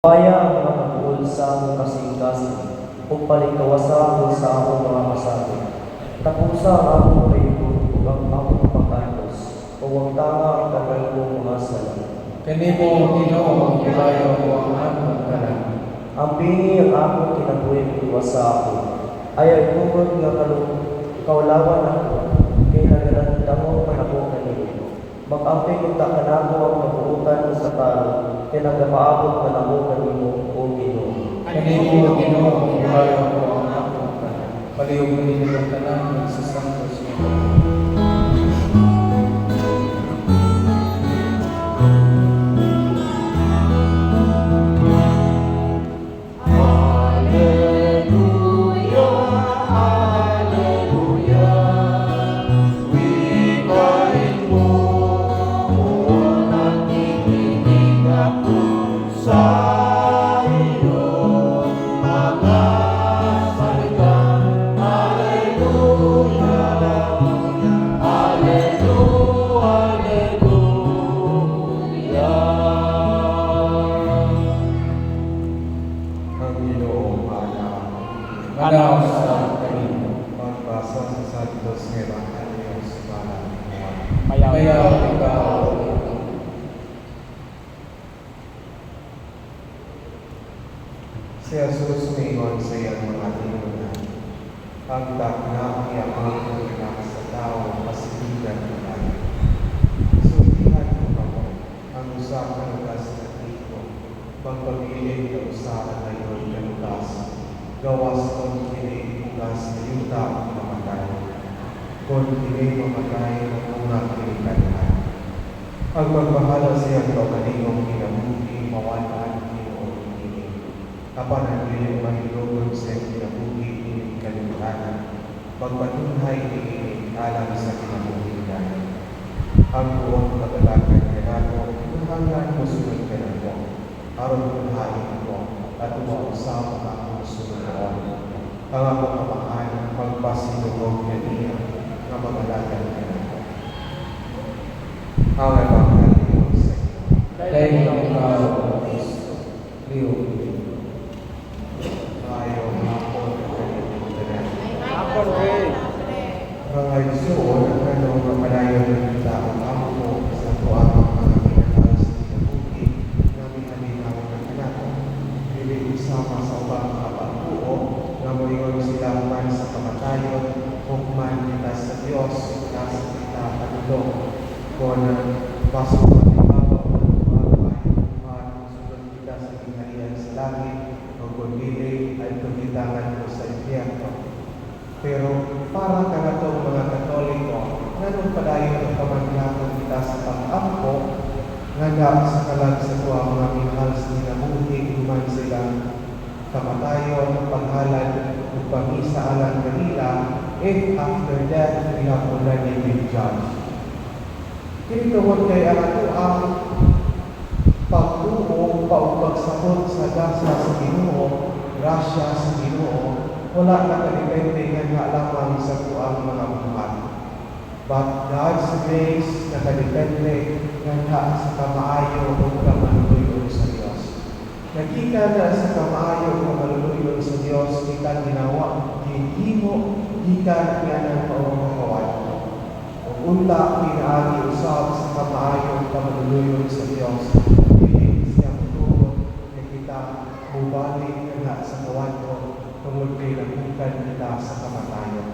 Kaya ang mga nabuol sa among kasing-kasing, o palikawasan mo sa among mga masabi. Tapusa ang among payipon o ang among pagkantos, o ang tanga ang kamay mo mga sala. Kanimo, Ginoo, ang ilayo ko ang among kanan. Ang pingi ang among kinabuhi iwasa ako, ay ay tungod nga kaulawan ako, kay nagalandamo man ako kanimo. Mag-amping kita kanako ang kabuutan sa talo, kay nagapaabot man ako kanimo, o Ginoo. Kanimo, Ginoo, ang ilayo ko ang among kanan. Palihog mo ninyo ang tanan, magsasantos mo. Manaw sa kanino, Magbasa sa Santos ng Evangelyo sa Balang Juan. mayaw ikaw. Si Jesus mingon sa iyang mga tinunan, ang takna niya ang mga sa tao pasigilan ng lahat. Sultihan mo kamo, ang usa ka lugas na tiko, pagpabilin na usa na iyon na lugas, gawas kung kini lugas na yuta ang mamatay. Kung kini mamatay, magmuna kinikanhan. Ang magbahala siya ito kaningong kinabuhi, mawalaan Ginoo kini. Kapan ang iyong mahilugon sa kinabuhi ini kalimutan, pagpatunhay ini alam sa kinabuhi natin. Ang buong kagalakan ka nato, hanggang musunod ka na po. Aron kunhain ko at umausap ang musunod noon. Ang akong amahan, magpasinugog na niya na magalakan ka na po. Ang Evangelyo sa iyo. Dahil ikaw, Kristo. Lihog. Tayo hapon at kalimutan. Hapon, Ray. Mga Igsoon, ano mapalayo ng kita ang amo mo sa tuwang mga pinakal sa kinabuhi namin halinaw ng anak. Piling isama sa ubang kapapuo na mo'y sila man sa kamatayon o man kita sa Diyos nasa kita kanulong. Kung pasok ang ibabaw ng bagay at sunod kita sa kinalian sa langit o kung hindi ay tumitangan mo sa impyerno. Pero para ka na itong mga Katoliko, nanong padayon ang pamaglaman kita sa pag-ampo, nga sa kalag sa tuwa mga minahal sa kinabuhi, human silang kamatayon, paghalad, o pamisa alang kanila, if after death, we have already been judged. Kinitawag kay ato ang pagtuo, paupagsabot sa dasa sa Ginoo, grasya sa Ginoo, wala nakadepende nga lamang sa tuang mga buhat. But God's grace nakadepende nga sa kamaayo o kamaluluyon sa Diyos. Nakita na sa kamaayo o kamaluluyon sa Diyos, kita ginawa, ginhimo, kita nga ng pawang-kawan. O unta, pinaagi usap sa kamaayo o kamaluluyon sa Diyos, piling siyang tuon na kita mubalik nga sa kawan ko tungod kay nabukan kita sa kamatayon.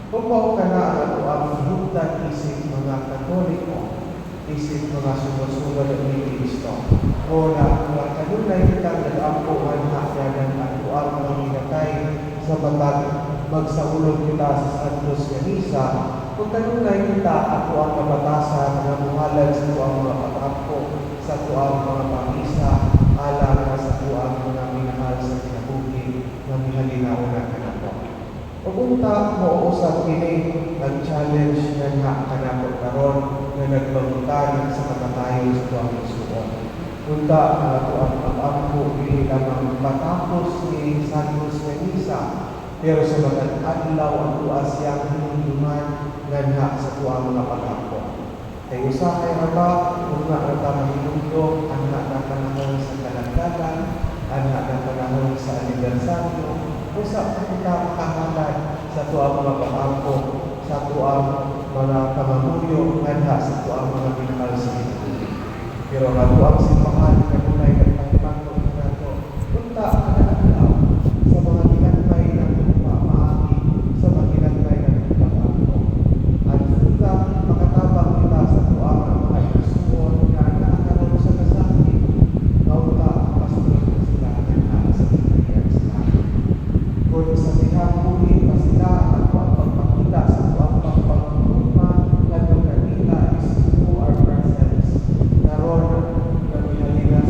Upaw ka na ang ato ang higugtan isip mga Katoliko, isip mga sumusunod ni Kristo. O na kanunay kitang nag-ampuan hakyanan at tuang mga minatay sa batag magsaulog kita sa Santos nga Misa, kung kanunay kita ato ang kabatasan na muhalad sa tuang mga patampo, sa tuang mga pamisa, alang na sa tuang mga minahal sa kinabuhi na mihalinaw na kanako. O unta mo usap kini nag-challenge nga kanako karon na nagbangutan sa kamatayon sa tuang Igsoon. Unta ang ato ang pag-ampo dili lamang matapos ni Santos nga Misa, pero sa mga adlaw ang tuwa siyang hinunduman nga sa tuang mga pag-ampo. Kay usahay aba, kung nga ang tamang hinundong, ang nakanahon sa kalagdagan, anak ng panahon sa anibersaryo, usap na kita makahalad sa tuang mga pamangko, sa tuang mga pamamuyo, handa sa tuang mga pinakal sa Pilipinas. Pero nga tuang simbahan, kanunay ng pagpangko nato, punta ka na aglaw sa mga ginagmay ng pamaagi, sa mga ginagmay ng pagpangko. At punta, makatabang kita sa tuang mga isuon na nakakaroon sa kasakit, kauta, pasunod na sila ng sa pinagyan sila. Kung sa pinagbuhin pa sila at pagpapakita sa tuang pagpangkulma na yung kanila is who are presence naroon na pinalingas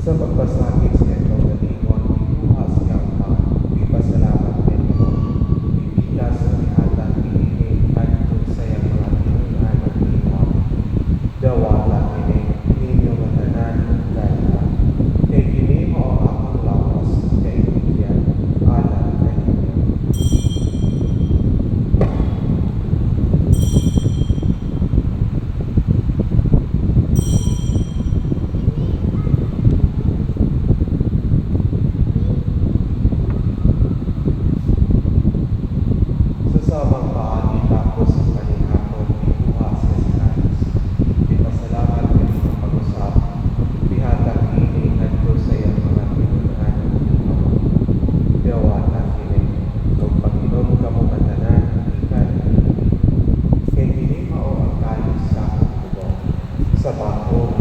Sa pagbasakit siya ikaw galingon, ikuha siya upang ipasalamat kayo. Ipita sa mihatan inihin adto sa iyang mga tinunan at lingon. Dawala kini ninyo matanan kanta. Kay kini mao ang akong lawas kay bigyan alam kaninyo. Sa sabang paagi tapos sa kanihapon, ikuha siya sa kanis. Ipasalamat kayo ng pag-usap. Bihatag ini adto sa iyang mga tinunan at lingon. Dawatan kini, ug pag-inom kamo matanan, ikan ini. Kay kini mao ang kalis sa akong dugo. Sa bako